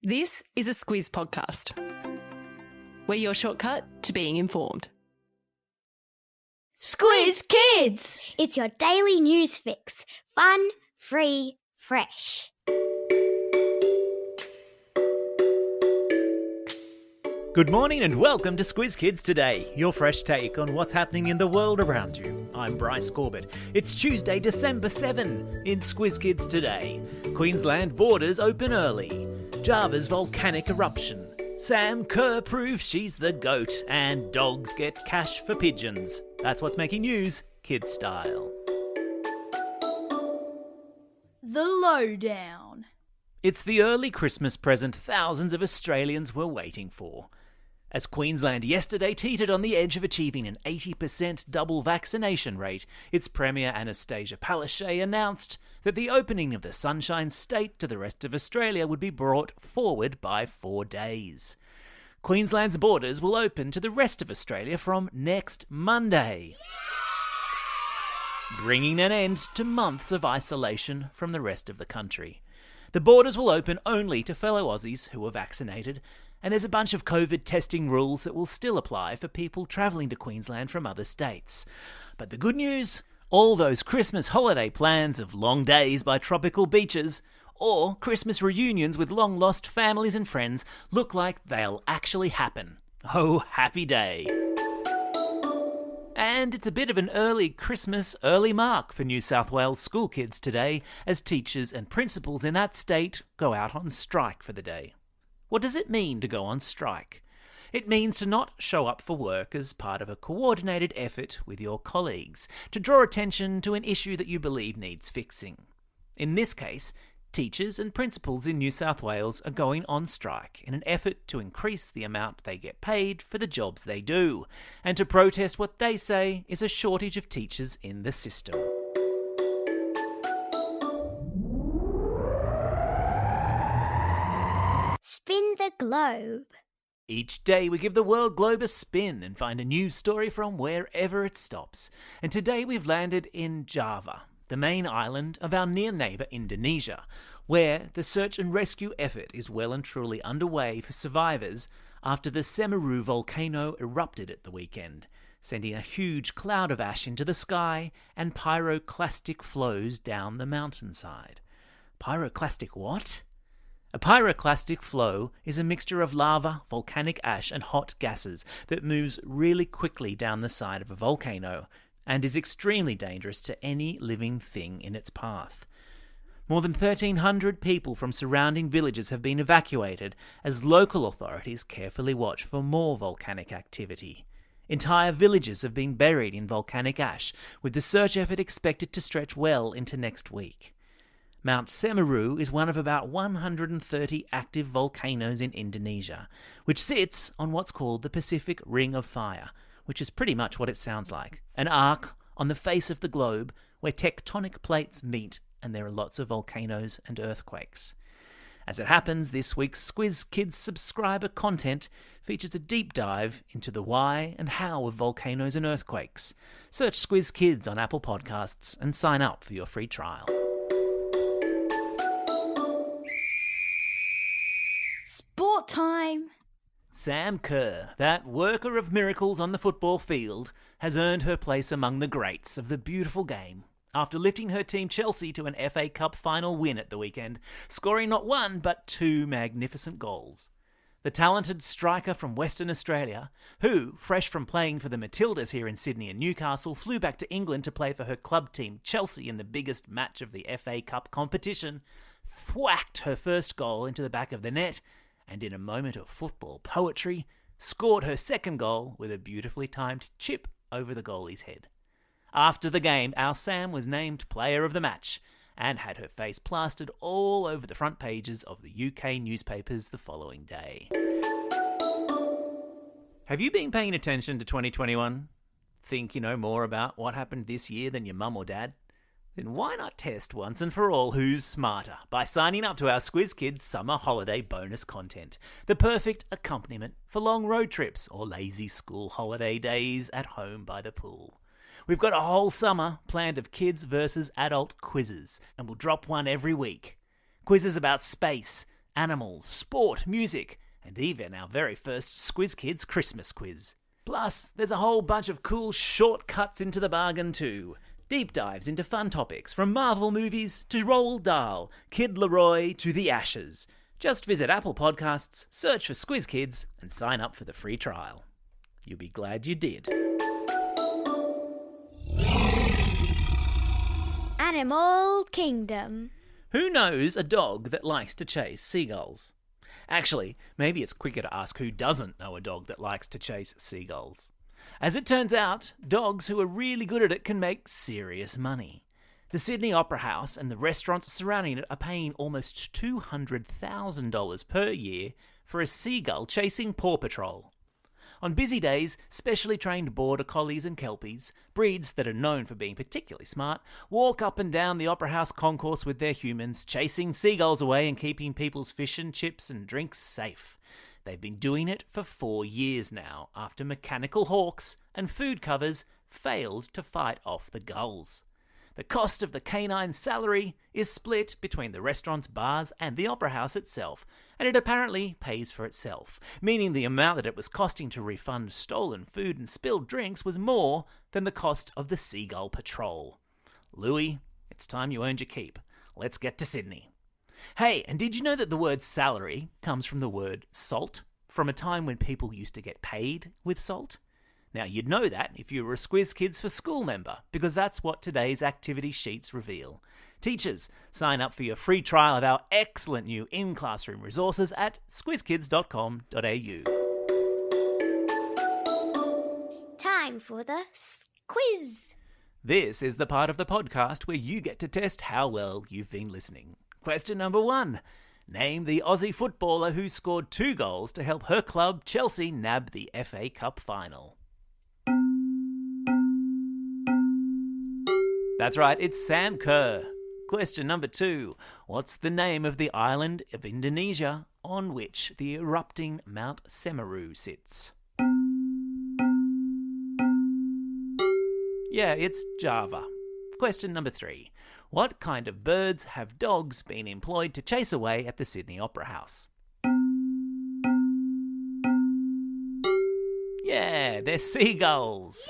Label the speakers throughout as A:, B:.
A: This is a Squiz podcast. We're your shortcut to being informed.
B: Squiz Kids! It's your daily news fix. Fun, free, fresh.
C: Good morning and welcome to Squiz Kids Today, your fresh take on what's happening in the world around you. I'm Bryce Corbett. It's Tuesday, December 7 in Squiz Kids Today. Queensland borders open early. Java's volcanic eruption. Sam Kerr proves she's the GOAT, and dogs get cash for pigeons. That's what's making news, kids style.
D: The lowdown.
C: It's the early Christmas present thousands of Australians were waiting for. As Queensland yesterday teetered on the edge of achieving an 80% double vaccination rate, its Premier Anastasia Palaszczuk announced that the opening of the Sunshine State to the rest of Australia would be brought forward by 4 days. Queensland's borders will open to the rest of Australia from next Monday, bringing an end to months of isolation from the rest of the country. The borders will open only to fellow Aussies who are vaccinated, and there's a bunch of COVID testing rules that will still apply for people travelling to Queensland from other states. But the good news? All those Christmas holiday plans of long days by tropical beaches or Christmas reunions with long-lost families and friends look like they'll actually happen. Oh, happy day. And it's a bit of an early Christmas, early mark for New South Wales school kids today as teachers and principals in that state go out on strike for the day. What does it mean to go on strike? It means to not show up for work as part of a coordinated effort with your colleagues to draw attention to an issue that you believe needs fixing. In this case, teachers and principals in New South Wales are going on strike in an effort to increase the amount they get paid for the jobs they do, and to protest what they say is a shortage of teachers in the system.
B: Spin the globe.
C: Each day we give the world globe a spin and find a news story from wherever it stops. And today we've landed in Java, the main island of our near neighbour Indonesia, where the search and rescue effort is well and truly underway for survivors after the Semeru volcano erupted at the weekend, sending a huge cloud of ash into the sky and pyroclastic flows down the mountainside. Pyroclastic what? A pyroclastic flow is a mixture of lava, volcanic ash and hot gases that moves really quickly down the side of a volcano and is extremely dangerous to any living thing in its path. More than 1,300 people from surrounding villages have been evacuated as local authorities carefully watch for more volcanic activity. Entire villages have been buried in volcanic ash, with the search effort expected to stretch well into next week. Mount Semeru is one of about 130 active volcanoes in Indonesia, which sits on what's called the Pacific Ring of Fire, which is pretty much what it sounds like, an arc on the face of the globe where tectonic plates meet and there are lots of volcanoes and earthquakes. As it happens, this week's Squiz Kids subscriber content features a deep dive into the why and how of volcanoes and earthquakes. Search Squiz Kids on Apple Podcasts and sign up for your free trial.
D: Sport time.
C: Sam Kerr, that worker of miracles on the football field, has earned her place among the greats of the beautiful game after lifting her team Chelsea to an FA Cup final win at the weekend, scoring not one but 2 magnificent goals. The talented striker from Western Australia, who, fresh from playing for the Matildas here in Sydney and Newcastle, flew back to England to play for her club team Chelsea in the biggest match of the FA Cup competition, thwacked her first goal into the back of the net and in a moment of football poetry, scored her second goal with a beautifully timed chip over the goalie's head. After the game, our Sam was named player of the match and had her face plastered all over the front pages of the UK newspapers the following day. Have you been paying attention to 2021? Think you know more about what happened this year than your mum or dad? Then why not test once and for all who's smarter by signing up to our Squiz Kids summer holiday bonus content, the perfect accompaniment for long road trips or lazy school holiday days at home by the pool. We've got a whole summer planned of kids versus adult quizzes, and we'll drop one every week. Quizzes about space, animals, sport, music, and even our very first Squiz Kids Christmas quiz. Plus, there's a whole bunch of cool shortcuts into the bargain too. Deep dives into fun topics from Marvel movies to Roald Dahl, Kid Leroy to The Ashes. Just visit Apple Podcasts, search for Squiz Kids, and sign up for the free trial. You'll be glad you did.
B: Animal Kingdom.
C: Who knows a dog that likes to chase seagulls? Actually, maybe it's quicker to ask who doesn't know a dog that likes to chase seagulls. As it turns out, dogs who are really good at it can make serious money. The Sydney Opera House and the restaurants surrounding it are paying almost $200,000 per year for a seagull chasing Paw Patrol. On busy days, specially trained border collies and kelpies, breeds that are known for being particularly smart, walk up and down the Opera House concourse with their humans, chasing seagulls away and keeping people's fish and chips and drinks safe. They've been doing it for 4 years now, after mechanical hawks and food covers failed to fight off the gulls. The cost of the canine salary is split between the restaurants, bars, and the Opera House itself, and it apparently pays for itself, meaning the amount that it was costing to refund stolen food and spilled drinks was more than the cost of the Seagull Patrol. Louis, it's time you earned your keep. Let's get to Sydney. Hey, and did you know that the word salary comes from the word salt, from a time when people used to get paid with salt? Now, you'd know that if you were a Squiz Kids for School member, because that's what today's activity sheets reveal. Teachers, sign up for your free trial of our excellent new in-classroom resources at squizkids.com.au.
B: Time for the Squiz.
C: This is the part of the podcast where you get to test how well you've been listening. Question number 1. Name the Aussie footballer who scored 2 goals to help her club, Chelsea, nab the FA Cup final. That's right, it's Sam Kerr. Question number 2. What's the name of the island of Indonesia on which the erupting Mount Semeru sits? Yeah, it's Java. Question number 3. What kind of birds have dogs been employed to chase away at the Sydney Opera House? Yeah, they're seagulls.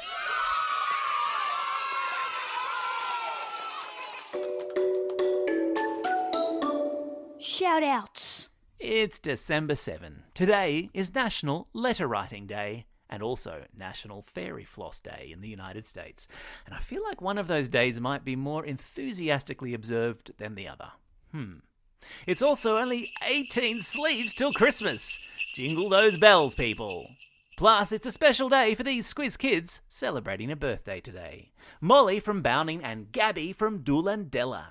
D: Shout outs.
C: It's December 7. Today is National Letter Writing Day and also National Fairy Floss Day in the United States. And I feel like one of those days might be more enthusiastically observed than the other. It's also only 18 sleeps till Christmas. Jingle those bells, people. Plus, it's a special day for these Squiz Kids celebrating a birthday today. Molly from Bowning and Gabby from Doolandella.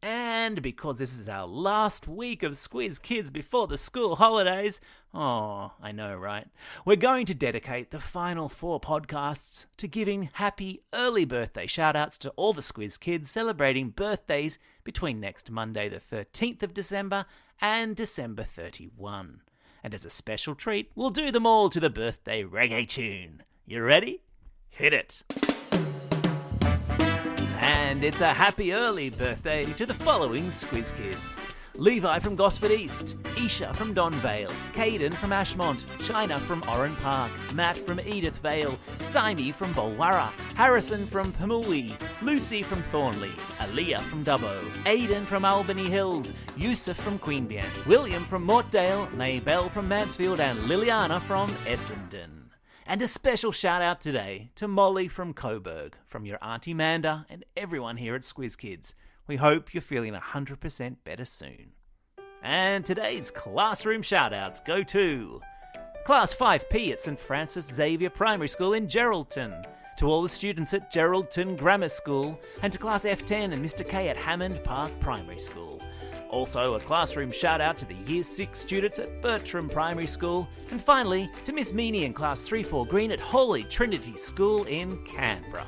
C: And because this is our last week of Squiz Kids before the school holidays, I know, right? We're going to dedicate the final 4 podcasts to giving happy early birthday shout-outs to all the Squiz Kids celebrating birthdays between next Monday the 13th of December and December 31. And as a special treat, we'll do them all to the birthday reggae tune. You ready? Hit it! And it's a happy early birthday to the following Squiz Kids. Levi from Gosford East, Isha from Don Vale, Caden from Ashmont, Shina from Oran Park, Matt from Edith Vale, Saimi from Bulwarra, Harrison from Pamui, Lucy from Thornley, Aaliyah from Dubbo, Aidan from Albany Hills, Yusuf from Queanbeyan, William from Mortdale, Maybelle from Mansfield, and Liliana from Essendon. And a special shout out today to Molly from Coburg, from your Auntie Manda and everyone here at Squiz Kids. We hope you're feeling 100% better soon. And today's classroom shout outs go to Class 5P at St Francis Xavier Primary School in Geraldton, to all the students at Geraldton Grammar School, and to Class F10 and Mr K at Hammond Park Primary School. Also, a classroom shout-out to the Year 6 students at Bertram Primary School. And finally, to Miss Meany in Class 3-4 Green at Holy Trinity School in Canberra.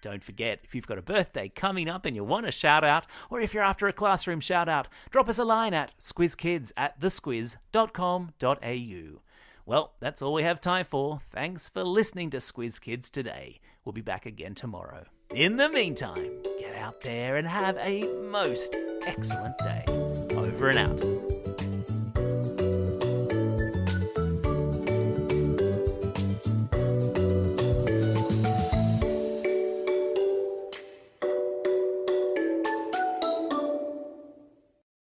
C: Don't forget, if you've got a birthday coming up and you want a shout-out, or if you're after a classroom shout-out, drop us a line at squizkids@thesquiz.com.au. Well, that's all we have time for. Thanks for listening to Squiz Kids today. We'll be back again tomorrow. In the meantime, get out there and have a most excellent day. Over and out.